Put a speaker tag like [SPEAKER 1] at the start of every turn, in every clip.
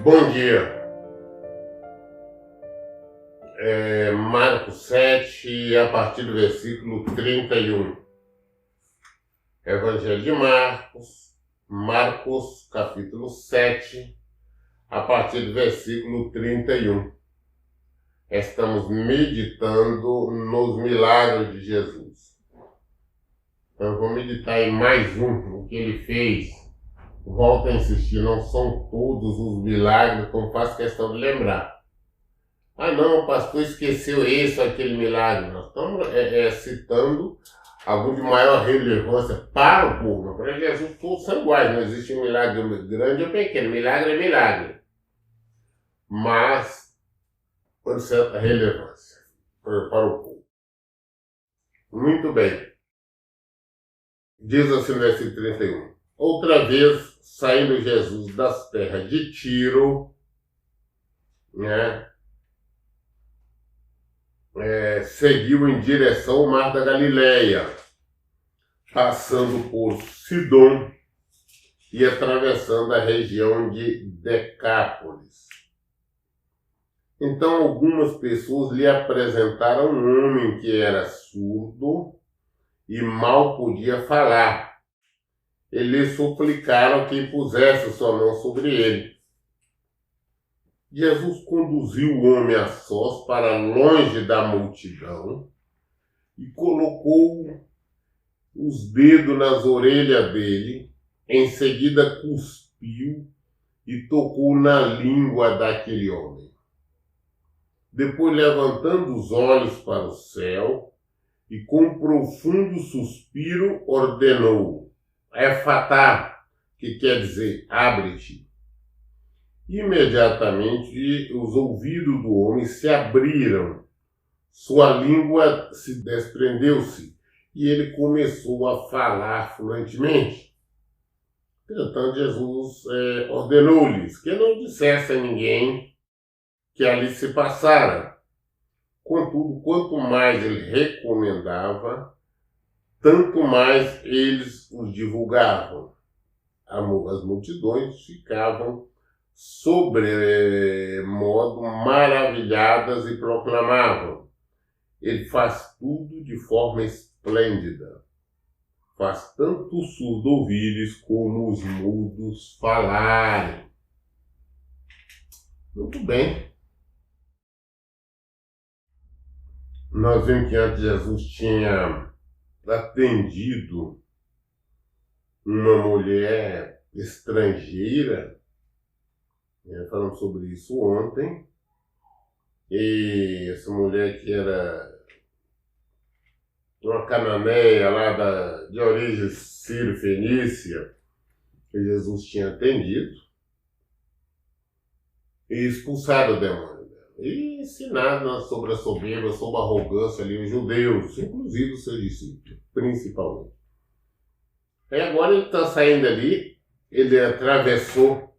[SPEAKER 1] Bom dia. Marcos 7, a partir do versículo 31. Evangelho de Marcos, capítulo 7, a partir do versículo 31. Estamos meditando nos milagres de Jesus. Então, eu vou meditar em mais o que ele fez. Volto a insistir, não são todos os milagres, como faço questão de lembrar. Ah não, o pastor esqueceu esse ou aquele milagre. Nós estamos citando algum de maior relevância para o povo. Para Jesus todos são iguais, não existe um milagre grande ou pequeno. Milagre é milagre. Mas com certa relevância para o povo. Muito bem. Diz assim no versículo 31. Outra vez, saindo Jesus das terras de Tiro, seguiu em direção ao mar da Galileia, passando por Sidom e atravessando a região de Decápolis. Então algumas pessoas lhe apresentaram um homem que era surdo e mal podia falar. Eles suplicaram que pusesse sua mão sobre ele. Jesus conduziu o homem a sós para longe da multidão e colocou os dedos nas orelhas dele. Em seguida cuspiu e tocou na língua daquele homem. Depois, levantando os olhos para o céu e com um profundo suspiro, ordenou: Efatá, que quer dizer abre-te. Imediatamente os ouvidos do homem se abriram, sua língua se desprendeu-se e ele começou a falar fluentemente. Entretanto, Jesus ordenou-lhes que não dissesse a ninguém que ali se passara. Contudo, quanto mais ele recomendava, tanto mais eles os divulgavam. As multidões ficavam sobremodo maravilhadas e proclamavam: ele faz tudo de forma esplêndida. Faz tanto os surdos ouvirem como os mudos falarem. Muito bem. Nós vimos que antes Jesus tinha atendido uma mulher estrangeira. Falamos sobre isso ontem. E essa mulher que era uma cananeia lá de origem sírio-fenícia, que Jesus tinha atendido, e expulsado o demônio dela. E ensinado sobre a soberba, sobre a arrogância ali, os judeus, inclusive os seus discípulos, principalmente. E agora ele está saindo ali, ele atravessou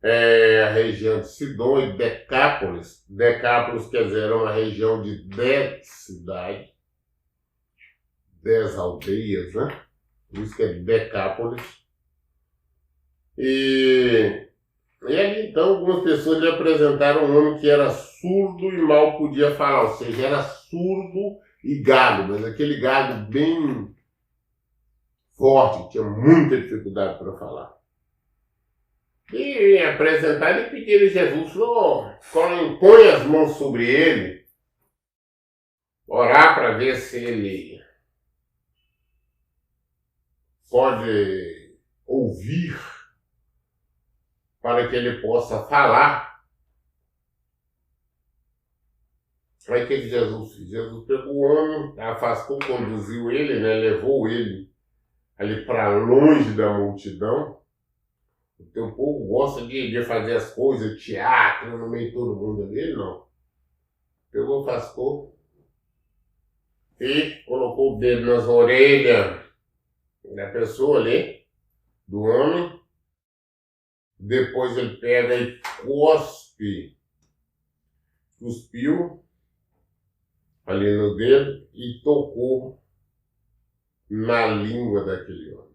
[SPEAKER 1] a região de Sidom e Decápolis. Decápolis quer dizer, era uma região de 10 cidades, 10 aldeias, né? Por isso que é Decápolis. E ali então algumas pessoas lhe apresentaram um homem que era surdo e mal podia falar, ou seja, era surdo e gago, mas aquele gago bem forte, tinha muita dificuldade para falar. E apresentaram e pediram a Jesus: põe as mãos sobre ele, orar para ver se ele pode ouvir, para que ele possa falar. Aí o que Jesus fez? Jesus pegou o homem, afastou, conduziu ele, levou ele ali para longe da multidão. O teu povo gosta de fazer as coisas, teatro, no meio de todo mundo dele, não. Pegou, afastou e colocou o dedo nas orelhas da pessoa ali, do homem. Depois ele pega e cuspiu ali no dedo e tocou na língua daquele homem.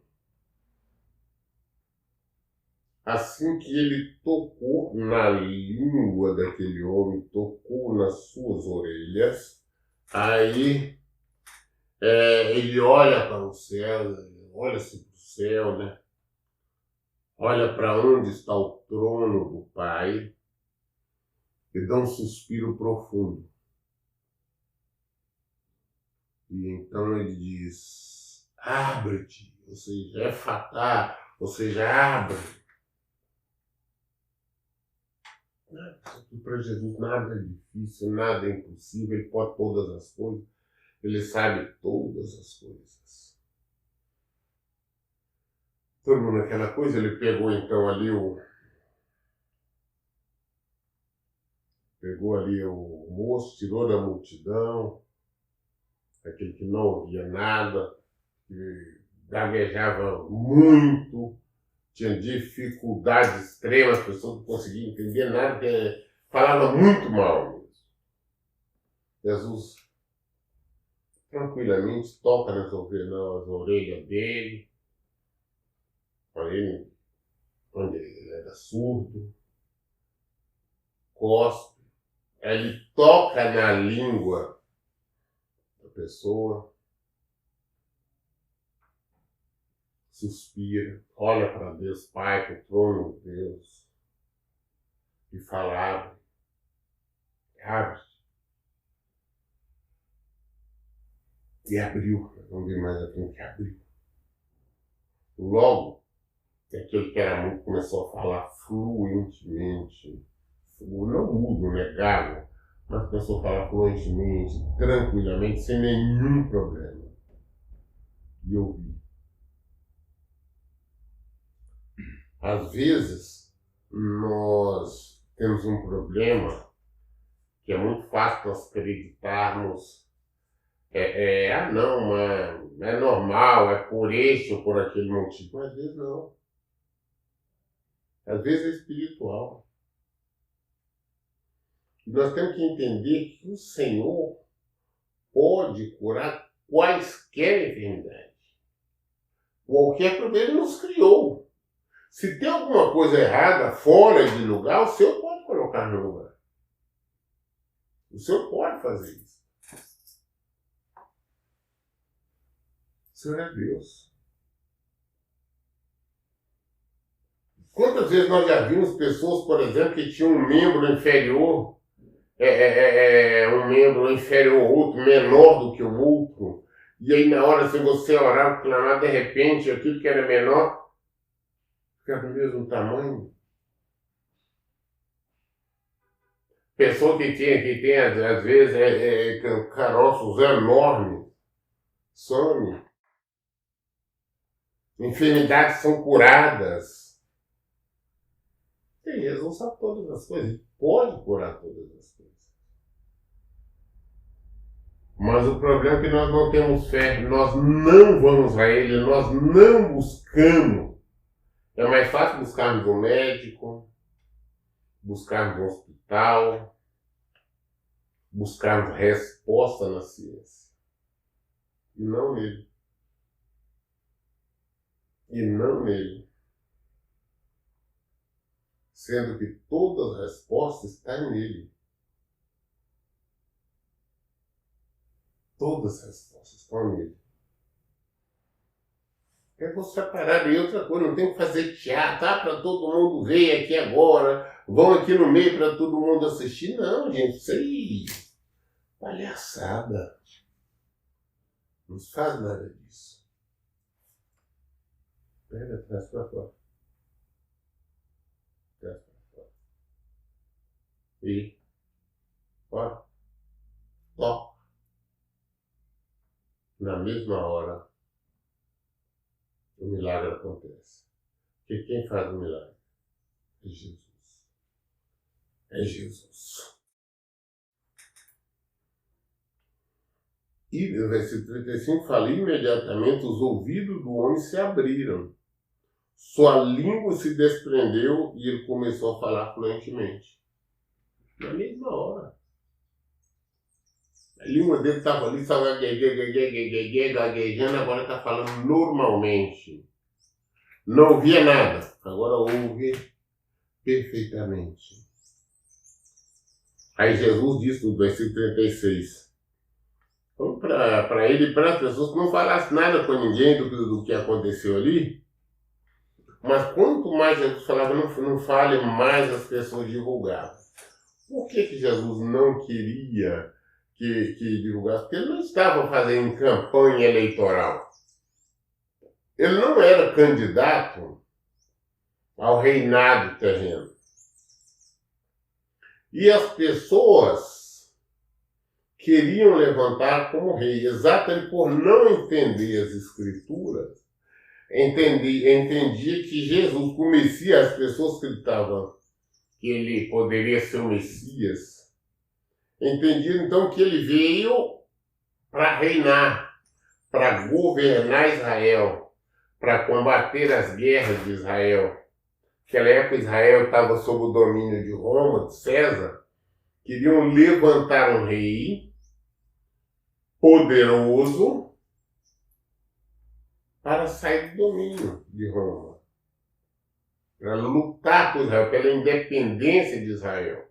[SPEAKER 1] Assim que ele tocou na língua daquele homem, tocou nas suas orelhas, aí ele olha para o céu, olha-se para o céu, né? Olha para onde está o trono do Pai e dá um suspiro profundo. E então ele diz, abre-te, ou seja, é fatal, ou seja, abre. Para Jesus nada é difícil, nada é impossível, ele pode todas as coisas, ele sabe todas as coisas. Todo mundo aquela coisa, ele pegou então ali o moço, tirou da multidão, aquele que não ouvia nada, que gaguejava muito, tinha dificuldade extrema, as pessoas não conseguiam entender nada, falava muito mal mesmo. Jesus tranquilamente toca nas orelhas dele, onde ele era surdo, cospe, ele toca na língua da pessoa, suspira, olha para Deus Pai, para o trono de Deus, e fala, abre. E abriu, vamos ver mais à frente, abriu. Logo, aquele que era mudo começou a falar fluentemente, não mudo, né, gago, mas começou a falar fluentemente, tranquilamente, sem nenhum problema. E eu vi. Às vezes, nós temos um problema que é muito fácil nós acreditarmos não, é normal, é por este ou por aquele motivo. Mas às vezes não. Às vezes é espiritual. E nós temos que entender que o Senhor pode curar quaisquer enfermidade. Qualquer problema Ele nos criou. Se tem alguma coisa errada, fora de lugar, o Senhor pode colocar no lugar. O Senhor pode fazer isso. O Senhor é Deus. Quantas vezes nós já vimos pessoas, por exemplo, que tinham um membro inferior, um membro inferior ao outro, menor do que o outro, e aí na hora, se você orar, clamar, de repente, aquilo que era menor, fica do mesmo tamanho. Pessoa que tem às vezes, caroços enormes, some. Enfermidades são curadas. E Jesus sabe todas as coisas, Ele pode curar todas as coisas. Mas o problema é que nós não temos fé, nós não vamos a Ele, nós não buscamos. É mais fácil buscarmos um médico, buscarmos um hospital, buscarmos resposta na ciência. E não nele. E não nele. Sendo que todas as respostas estão nele. Todas as respostas estão nele. É você parar e outra coisa, não tem que fazer teatro, para todo mundo ver aqui agora, vão aqui no meio para todo mundo assistir. Não, gente, isso aí, palhaçada. Não se faz nada disso. Pega, traz para fora. Traz para fora. E, ó, toca. Na mesma hora, o milagre acontece. Porque quem faz o milagre? É Jesus. É Jesus. E no versículo 35 fala, imediatamente os ouvidos do homem se abriram. Sua língua se desprendeu e ele começou a falar fluentemente. Na mesma hora. A língua dele estava ali, só gaguejando, agora está falando normalmente. Não ouvia nada, agora ouve perfeitamente. Aí Jesus disse no versículo 36. Então, para ele e para as pessoas que não falasse nada com ninguém do que aconteceu ali, mas quanto mais Jesus falava, não fale mais, as pessoas divulgavam. Por que Jesus não queria que divulgasse? Porque ele não estava fazendo campanha eleitoral. Ele não era candidato ao reinado terreno. E as pessoas queriam levantar como rei, exatamente por não entender as escrituras, entendia que Jesus, o Messias, as pessoas acreditavam que ele poderia ser o Messias, entendiam então que ele veio para reinar, para governar Israel, para combater as guerras de Israel. Naquela época Israel estava sob o domínio de Roma, de César. Queriam levantar um rei poderoso para sair do domínio de Roma, para lutar por Israel, pela independência de Israel.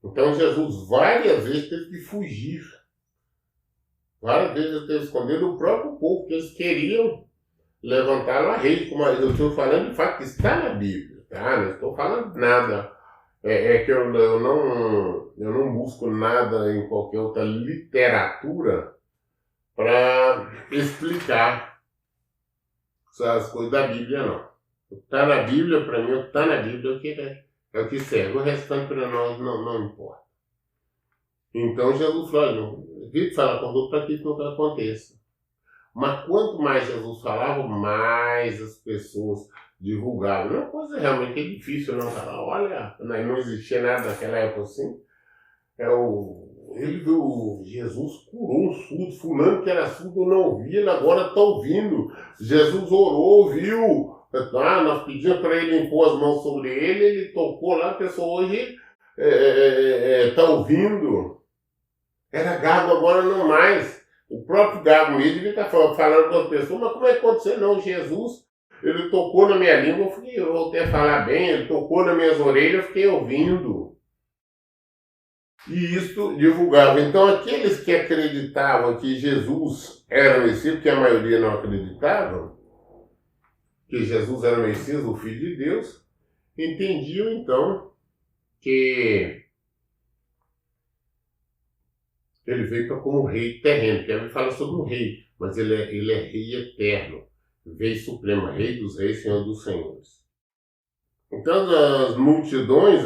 [SPEAKER 1] Então Jesus várias vezes teve que fugir. Várias vezes ele teve que esconder do próprio povo, que eles queriam levantá-lo a rei. Como eu estou falando, de fato, que está na Bíblia. Tá? Não estou falando nada. É que eu não busco nada em qualquer outra literatura para explicar as coisas da Bíblia, não. O que está na Bíblia, para mim, o que está na Bíblia é o que serve. O restante para nós não importa. Então Jesus falou, evite falar com outro para que isso não aconteça. Mas quanto mais Jesus falava, mais as pessoas divulgavam. Uma coisa realmente é difícil não falar. Olha, não existia nada naquela época assim. Ele viu, Jesus curou um surdo, fulano que era surdo não ouvia, ele agora está ouvindo. Jesus orou, ouviu. Nós pedimos para ele impor as mãos sobre ele tocou lá, a pessoa hoje está ouvindo. Era gago, agora não mais. O próprio gago mesmo, ele está falando com as pessoas, mas como é que aconteceu? Não, Jesus, ele tocou na minha língua, eu voltei a falar bem, ele tocou nas minhas orelhas, eu fiquei ouvindo. E isso divulgava. Então aqueles que acreditavam que Jesus era o Messias, porque a maioria não acreditava, que Jesus era o Messias, o Filho de Deus, entendiam então que ele veio como rei terreno, porque ele fala sobre um rei, mas ele é rei eterno, rei supremo, rei dos reis, senhor dos senhores. Então as multidões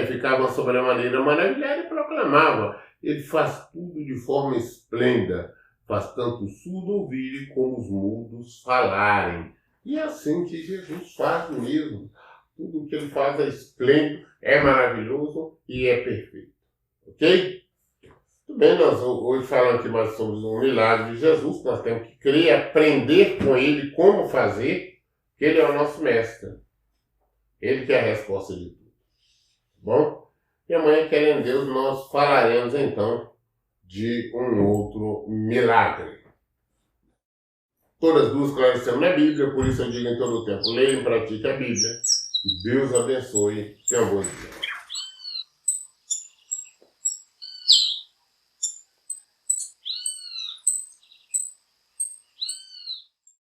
[SPEAKER 1] ficavam sobremaneira maravilhadas e proclamavam, ele faz tudo de forma esplêndida, faz tanto o surdo ouvirem como os mudos falarem. E é assim que Jesus faz mesmo. Tudo que ele faz é esplêndido, é maravilhoso e é perfeito. Ok? Tudo bem, nós hoje falamos aqui mais sobre o milagre de Jesus, nós temos que crer, aprender com ele como fazer, porque ele é o nosso mestre. Ele que é a resposta de tudo. Bom? E amanhã, querendo Deus, nós falaremos então de um outro milagre. Todas as duas esclarecemos na Bíblia, por isso eu digo em todo o tempo, leia e pratique a Bíblia. Que Deus abençoe. Tenha um bom dia.